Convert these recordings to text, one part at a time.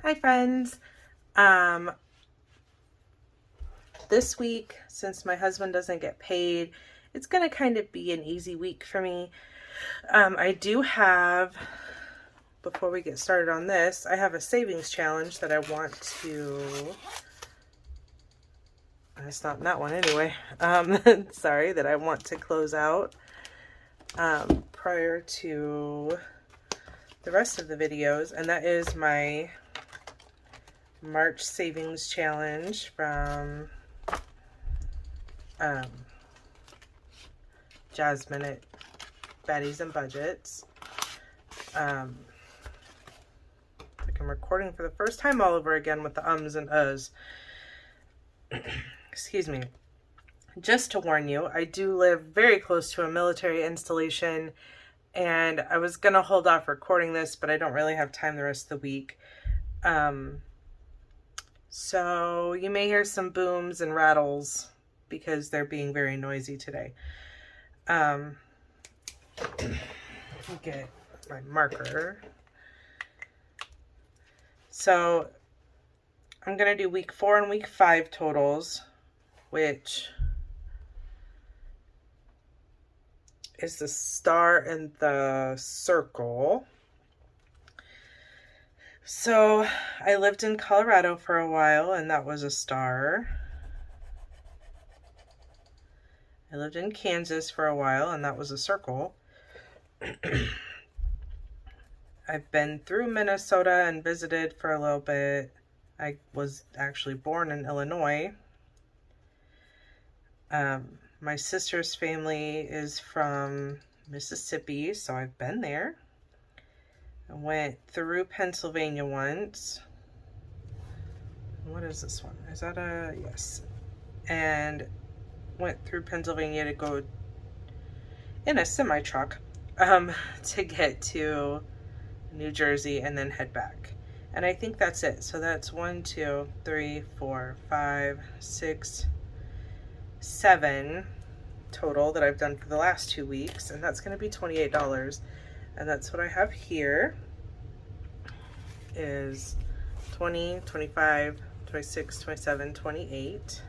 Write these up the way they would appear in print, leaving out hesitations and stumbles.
Hi friends. This week, since my husband doesn't get paid, it's gonna kind of be an easy week for me. I do have, before we get started on this, I have a savings challenge that I want to, it's not that one anyway, sorry, that I want to close out prior to the rest of the videos, and that is my March savings challenge from Jasmine at Baddies and Budgets. Like I'm recording for the first time all over again with the ums and uhs. Excuse me. Just to warn you, I do live very close to a military installation, and I was gonna hold off recording this, but I don't really have time the rest of the week. So you may hear some booms and rattles because they're being very noisy today. Let me get my marker. So I'm going to do week 4 and week 5 totals, which is the star and the circle. So I lived in Colorado for a while, and that was a star. I lived in Kansas for a while, and that was a circle. I've been through Minnesota and visited for a little bit. I was actually born in Illinois. My sister's family is from Mississippi, so I've been there. I went through Pennsylvania once. What is this one? Is that a, yes. And went through Pennsylvania to go in a semi-truck to get to New Jersey and then head back. And I think that's it. So that's 1, 2, 3, 4, 5, 6, 7 total that I've done for the last 2 weeks. And that's going to be $28. And that's what I have here is 20, 25, 26, 27, 28.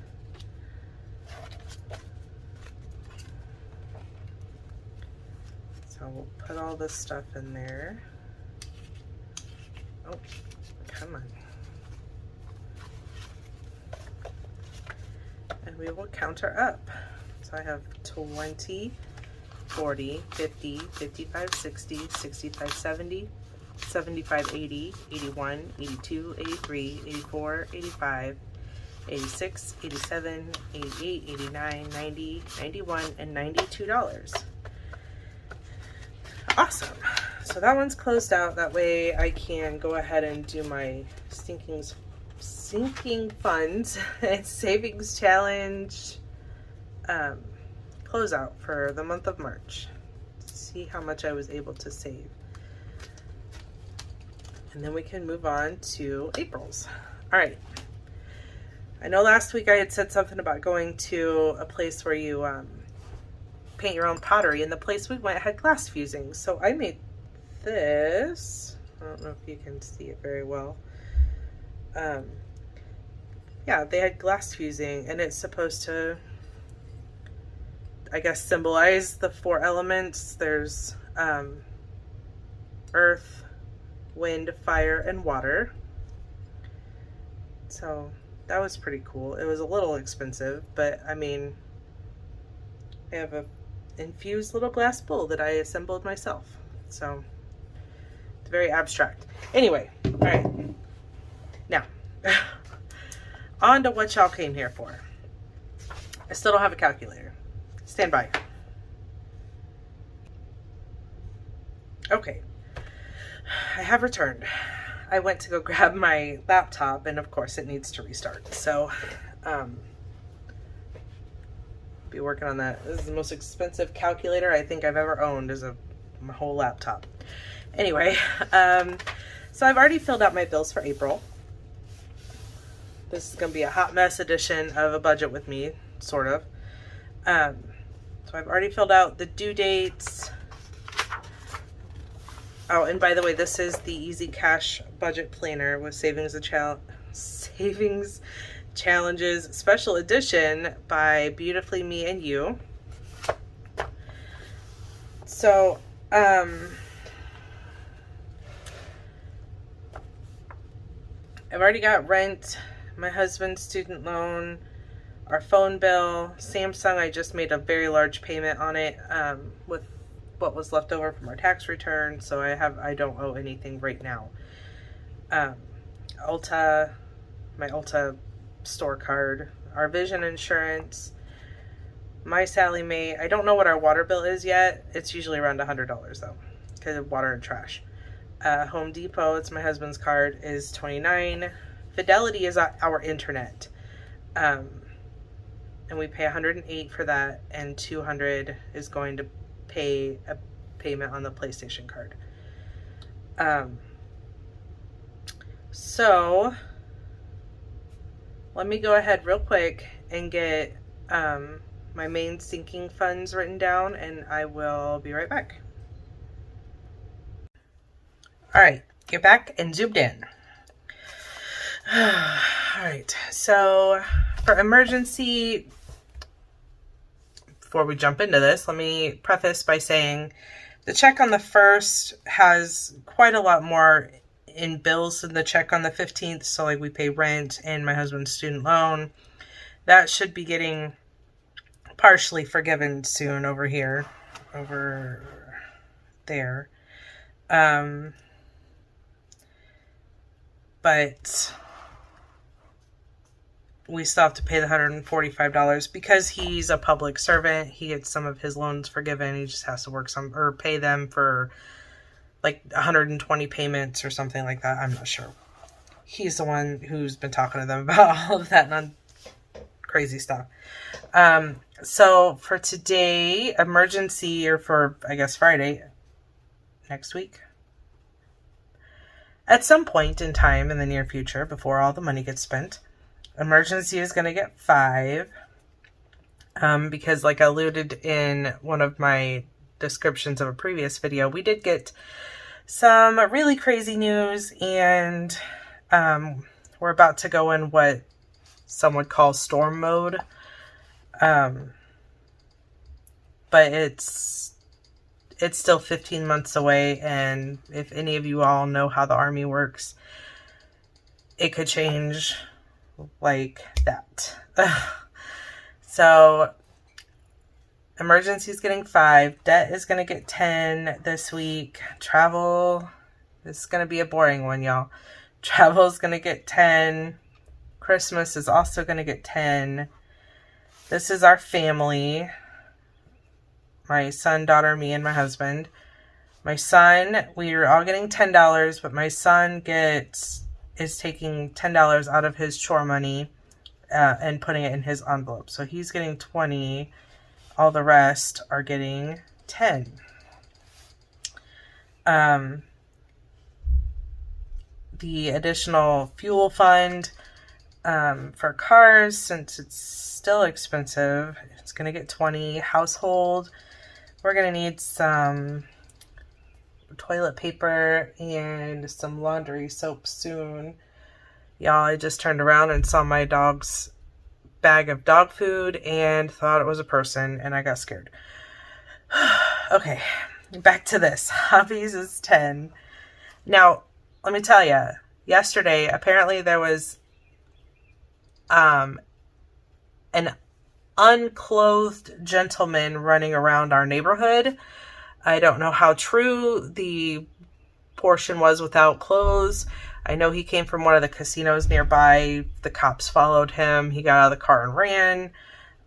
So we'll put all this stuff in there. Oh, come on. And we will counter up. So I have 20, 40, 50, 55, 60, 65, 70, 75, 80, 81, 82, 83, 84, 85, 86, 87, 88, 89, 90, 91, and $92. Awesome. So that one's closed out. That way I can go ahead and do my sinking funds and savings challenge closeout for the month of March. See how much I was able to save. And then we can move on to April's. All right. I know last week I had said something about going to a place where you paint your own pottery, and the place we went had glass fusing. So I made this. I don't know if you can see it very well. Yeah, they had glass fusing, and it's supposed to, I guess, symbolize the 4 elements. There's earth, wind, fire, and water. So that was pretty cool. It was a little expensive, but I mean, I have a infused little glass bowl that I assembled myself. So it's very abstract. Anyway, all right. Now, on to what y'all came here for. I still don't have a calculator. Stand by. Okay. I have returned. I went to go grab my laptop, and of course it needs to restart. So, be working on that. This is the most expensive calculator I think I've ever owned, is my whole laptop. Anyway, so I've already filled out my bills for April. This is going to be a hot mess edition of a budget with me, sort of. So I've already filled out the due dates. Oh, and by the way, this is the Easy Cash Budget Planner with Savings Challenges Special Edition by Beautifully Me and You. So, I've already got rent, my husband's student loan, our phone bill, Samsung. I just made a very large payment on it with what was left over from our tax return, so I don't owe anything right now. Ulta, my Ulta store card, our vision insurance, my Sally Mae. I don't know what our water bill is yet. It's usually around $100 though, because of water and trash. Home Depot, it's my husband's card, is $29. Fidelity is our internet. And we pay $108 for that, and $200 is going to pay a payment on the PlayStation card. So let me go ahead real quick and get my main sinking funds written down, and I will be right back. All right, get back and zoomed in. All right, so for emergency, before we jump into this, let me preface by saying the check on the 1st has quite a lot more in bills than the check on the 15th. So like we pay rent and my husband's student loan. That should be getting partially forgiven soon over there. But we still have to pay the $145 because he's a public servant. He gets some of his loans forgiven. He just has to work or pay them for like 120 payments or something like that. I'm not sure. He's the one who's been talking to them about all of that crazy stuff. So for today, emergency, or for, I guess, Friday, next week, at some point in time in the near future, before all the money gets spent, emergency is going to get $5, because like I alluded in one of my descriptions of a previous video, we did get some really crazy news, and we're about to go in what some would call storm mode. But it's still 15 months away, and if any of you all know how the Army works, it could change like that. So emergency is getting $5. Debt is going to get $10 this week. Travel, this is going to be a boring one, y'all. Travel is going to get $10. Christmas is also going to get $10. This is our family. My son, daughter, me, and my husband. My son, we are all getting $10, but my son is taking $10 out of his chore money and putting it in his envelope. So he's getting $20. All the rest are getting $10. The additional fuel fund for cars, since it's still expensive, it's going to get $20. Household, we're going to need some toilet paper and some laundry soap soon. Y'all, I just turned around and saw my dog's bag of dog food and thought it was a person, and I got scared. Okay, back to this. Hobbies is $10. Now, let me tell you, yesterday, apparently there was an unclothed gentleman running around our neighborhood. I don't know how true the portion was without clothes. I know he came from one of the casinos nearby. The cops followed him. He got out of the car and ran.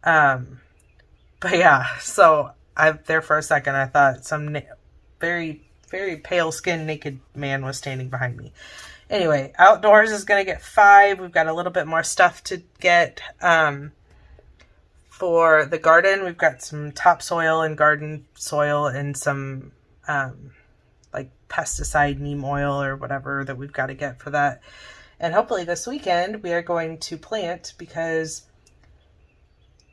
But yeah, so there for a second, I thought some very, very pale-skinned naked man was standing behind me. Anyway, outdoors is going to get $5. We've got a little bit more stuff to get. For the garden, we've got some topsoil and garden soil and some like pesticide, neem oil or whatever that we've got to get for that. And hopefully this weekend we are going to plant, because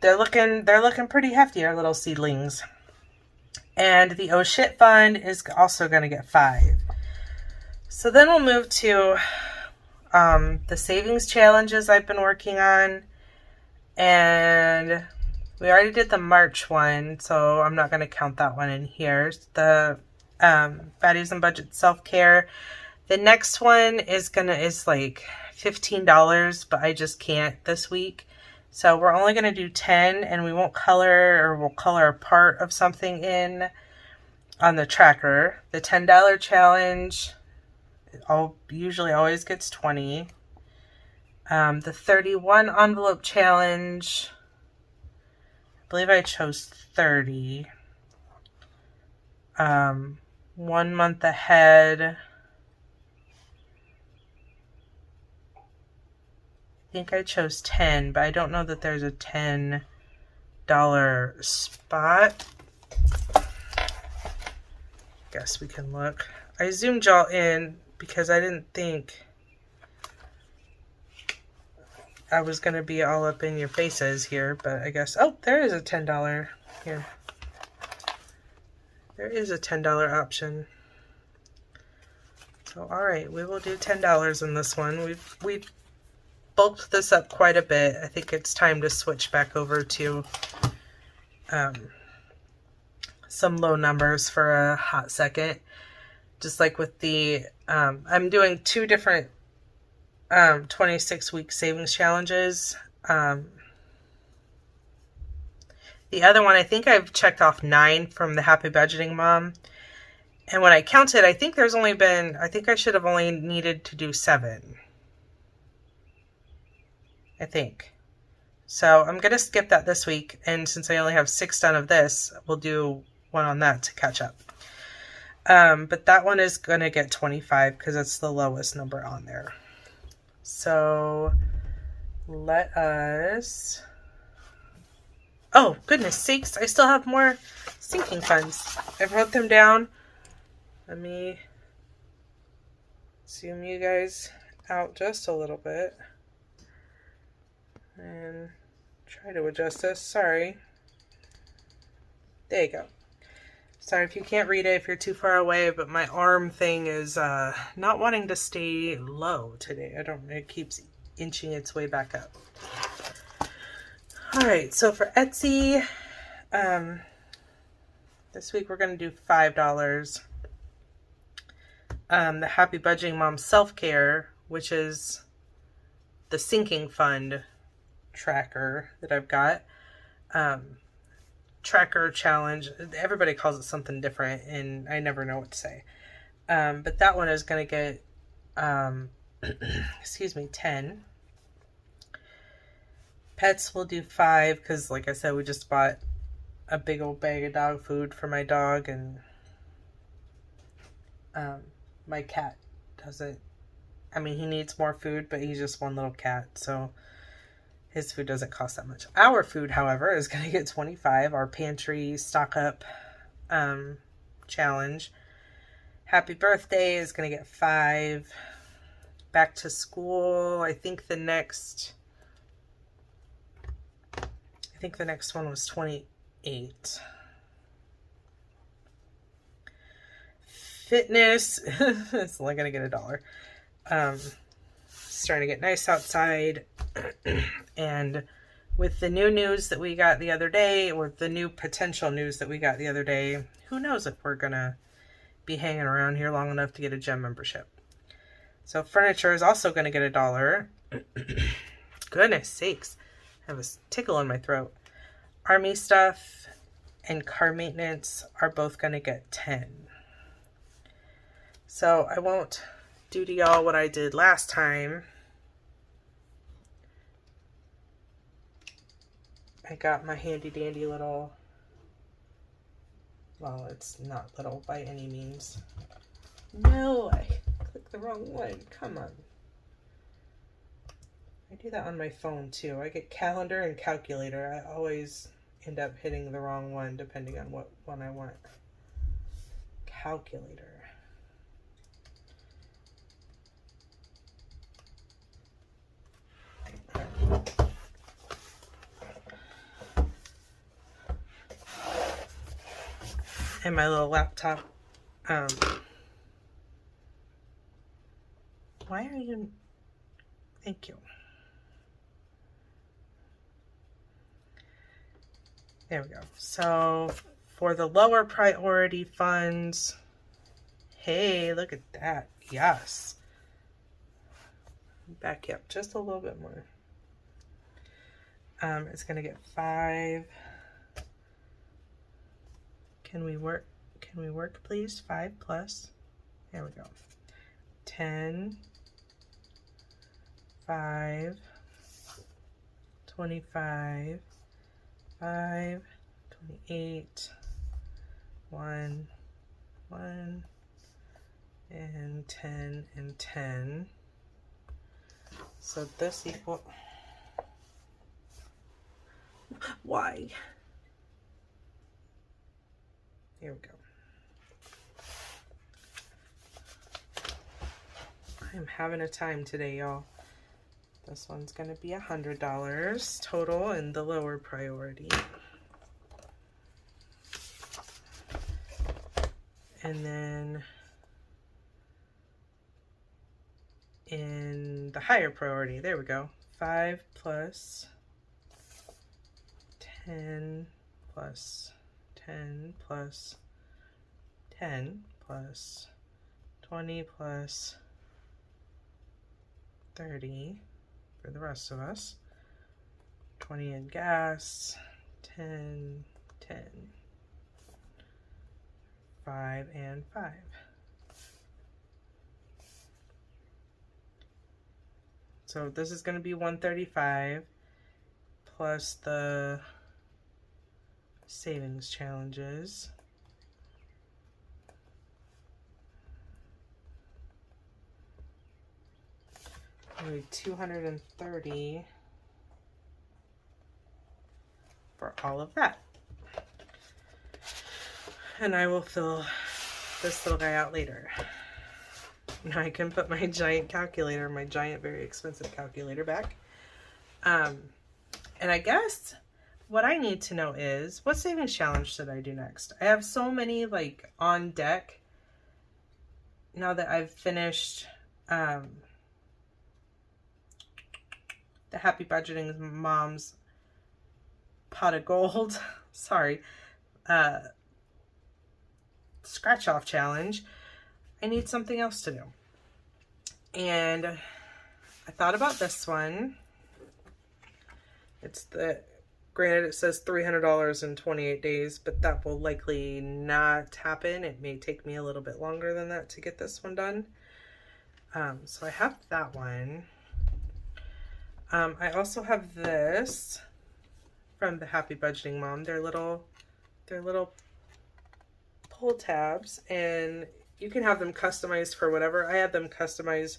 they're looking pretty hefty, our little seedlings. And the oh shit fund is also going to get $5. So then we'll move to the savings challenges I've been working on. And we already did the March one, so I'm not going to count that one in here. The Baddies and Budget Self-Care. The next one is like $15, but I just can't this week. So we're only going to do 10, and we won't color, or we'll color a part of something in on the tracker. The $10 challenge usually always gets 20. The 31 envelope challenge, I believe I chose 30. 1 month ahead, I think I chose 10, but I don't know that there's a $10 spot. Guess we can look. I zoomed y'all in because I didn't think I was going to be all up in your faces here, but I guess, oh, there is a $10 here. There is a $10 option. So, all right, we will do $10 in this one. We've bulked this up quite a bit. I think it's time to switch back over to some low numbers for a hot second. Just like with the, I'm doing 2 different 26-week savings challenges. The other one, I think I've checked off 9 from the Happy Budgeting Mom. And when I counted, I think there's only been, I think I should have only needed to do 7. I think. So I'm going to skip that this week. And since I only have 6 done of this, we'll do one on that to catch up. But that one is going to get 25 because it's the lowest number on there. So let us... Oh, goodness sakes, I still have more sinking funds. I wrote them down. Let me zoom you guys out just a little bit. And try to adjust this. Sorry. There you go. Sorry if you can't read it, if you're too far away, but my arm thing is not wanting to stay low today. It keeps inching its way back up. All right, so for Etsy, this week we're going to do $5. The Happy Budgeting Mom Self-Care, which is the sinking fund tracker that I've got. Tracker challenge. Everybody calls it something different, and I never know what to say. But that one is going to get, 10. Pets will do 5 because, like I said, we just bought a big old bag of dog food for my dog, and my cat doesn't. I mean, he needs more food, but he's just one little cat, so his food doesn't cost that much. Our food, however, is going to get 25. Our pantry stock up challenge. Happy birthday is going to get 5. Back to school, I think the next one was 28. Fitness is only going to get $1. Starting to get nice outside. And with the new news that we got the other day, or the new potential news that we got the other day, who knows if we're going to be hanging around here long enough to get a gym membership. So furniture is also going to get $1. Goodness sakes. I have a tickle in my throat. Army stuff and car maintenance are both going to get 10. So I won't do to y'all what I did last time. I got my handy dandy little, well, it's not little by any means. No, I clicked the wrong one. Come on. I do that on my phone too. I get calendar and calculator. I always end up hitting the wrong one depending on what one I want. Calculator. And my little laptop Why are you? Thank you. There we go. So for the lower priority funds, hey, look at that. Yes. Back up just a little bit more. It's going to get 5. Can we work? Can we work, please? 5 plus. There we go. 10, 5, 25, 5, 28, 1, 1, and 10 and 10. So this equal. Why? Here we go. I'm having a time today, y'all. This one's going to be $100 total in the lower priority. And then in the higher priority, there we go. 5 plus 10 plus 10 plus 10 plus 20 plus 30 for the rest of us. 20 in gas, 10, 10, 5 and 5. So this is going to be 135 plus the savings challenges. Maybe 230 for all of that. And I will fill this little guy out later. Now I can put my giant calculator, my giant, very expensive calculator back. And I guess what I need to know is, what savings challenge should I do next? I have so many like on deck now that I've finished the Happy Budgeting Mom's Pot of Gold, sorry, scratch off challenge. I need something else to do. And I thought about this one. It's the, granted it says $300 in 28 days, but that will likely not happen. It may take me a little bit longer than that to get this one done. So I have that one. I also have this from the Happy Budgeting Mom. They're little pull tabs, and you can have them customized for whatever. I had them customized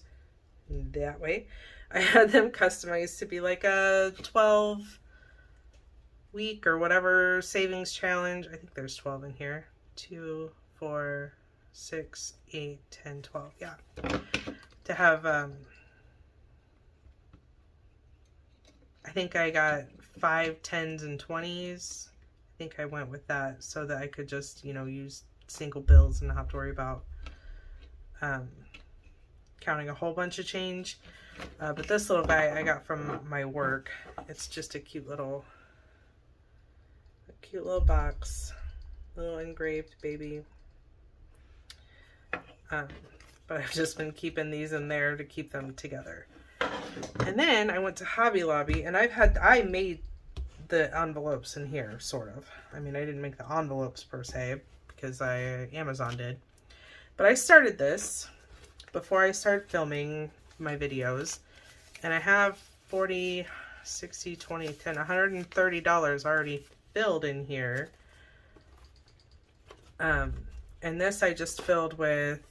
that way. I had them customized to be like a 12-week or whatever savings challenge. I think there's 12 in here. 2, 4, 6, 8, 10, 12. Yeah. To have, I think I got 5, 10s, and 20s. I think I went with that so that I could just, you know, use single bills and not have to worry about counting a whole bunch of change. But this little guy I got from my work. It's just a cute little box, little engraved baby. But I've just been keeping these in there to keep them together. And then I went to Hobby Lobby, and I made the envelopes in here, sort of. I mean, I didn't make the envelopes per se, because Amazon did. But I started this before I started filming my videos, and I have 40, 60, 20, 10, $130 already filled in here. And this I just filled with,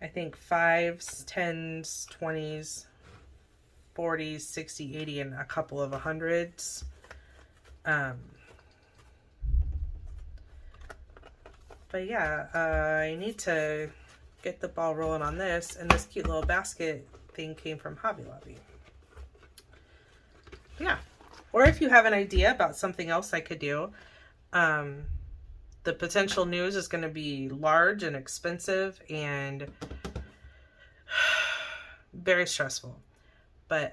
I think 5s, 10s, 20s, 40s, 60, 80, and a couple of 100s. But yeah, I need to get the ball rolling on this, and this cute little basket thing came from Hobby Lobby. Yeah. Or if you have an idea about something else I could do, the potential news is going to be large and expensive, and very stressful, but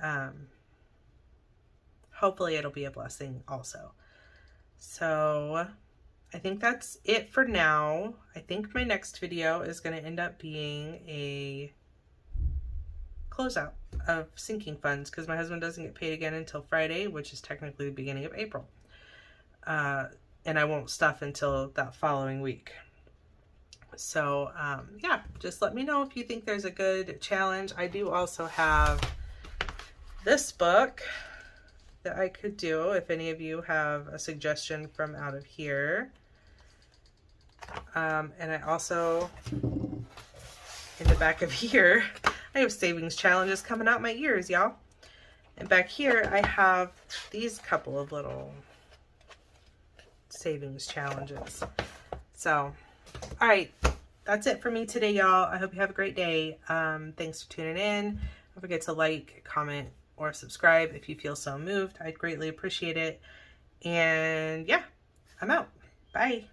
hopefully it'll be a blessing also. So I think that's it for now. I think my next video is going to end up being a closeout of sinking funds, because my husband doesn't get paid again until Friday, which is technically the beginning of April. And I won't stuff until that following week. So yeah, just let me know if you think there's a good challenge. I do also have this book that I could do if any of you have a suggestion from out of here. And I also, in the back of here, I have savings challenges coming out my ears, y'all. And back here, I have these couple of little savings challenges. So, all right, that's it for me today, y'all. I hope you have a great day. Thanks for tuning in. Don't forget to like, comment, or subscribe if you feel so moved. I'd greatly appreciate it. And yeah, I'm out. Bye.